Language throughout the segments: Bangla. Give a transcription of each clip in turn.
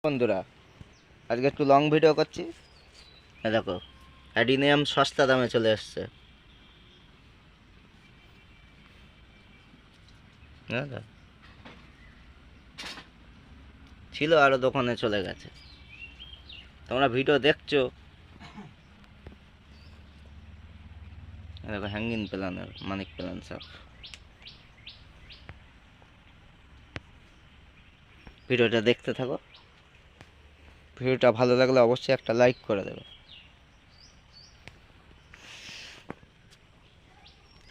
বন্ধুরা, আজকে একটু লং ভিডিও করছি। দেখো, অ্যাডিনিয়াম সস্তা দামে চলে এসছে। ছিল আরো দোকানে চলে গেছে। তোমরা ভিডিও দেখছো। দেখো, হ্যাঙ্গিং প্ল্যানের মানিক প্ল্যান সব। ভিডিওটা দেখতে থাকো। ভিডিওটা ভালো লাগলে অবশ্যই একটা লাইক করে দেবে।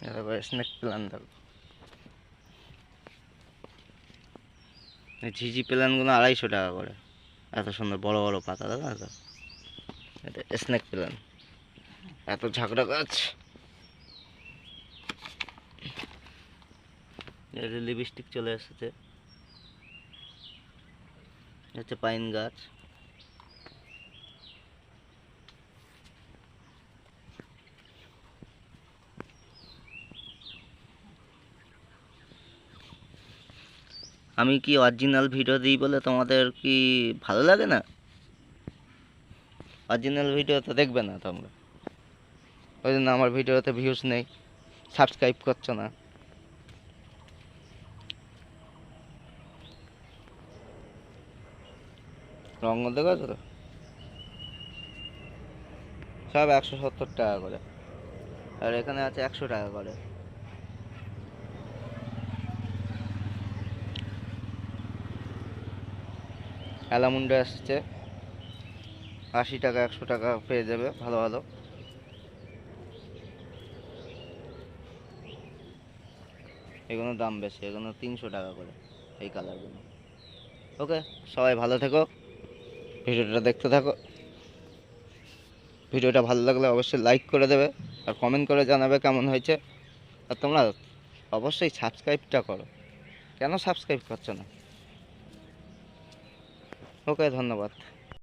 দেখো, স্নেক প্ল্যান দেখো। এই ঝিঝি প্ল্যানগুলো 250 টাকা করে। এত সুন্দর বড় বড় পাতা, দেখো তো। এটা স্নেক প্ল্যান। এত ঝাঁকড়া গাছ। এটা লিপস্টিক চলে এসেছে। হচ্ছে পাইন গাছ। আমি কি অরিজিনাল ভিডিও দিই বলে তোমাদের কি ভালো লাগে না? অরিজিনাল ভিডিও তো দেখবে না তোমরা, ওই জন্য আমার ভিডিওতে ভিউজ নেই, সাবস্ক্রাইব করছো না। রঙ দেখেছো তো, সব 170 টাকা করে, আর এখানে আছে 100 টাকা করে। অ্যালামুন্ডা আসছে 80 টাকা, 100 টাকা পেয়ে যাবে ভালো ভালো। এগুলোর দাম বেশি, এগুলো 300 টাকা করে এই কালারগুলো। ওকে, সবাই ভালো থেকো, ভিডিওটা দেখতে থাকো। ভিডিওটা ভালো লাগলে অবশ্যই লাইক করে দেবে, আর কমেন্ট করে জানাবে কেমন হয়েছে। আর তোমরা অবশ্যই সাবস্ক্রাইবটা করো, কেন সাবস্ক্রাইব করছো না? ওকে, ধন্যবাদ।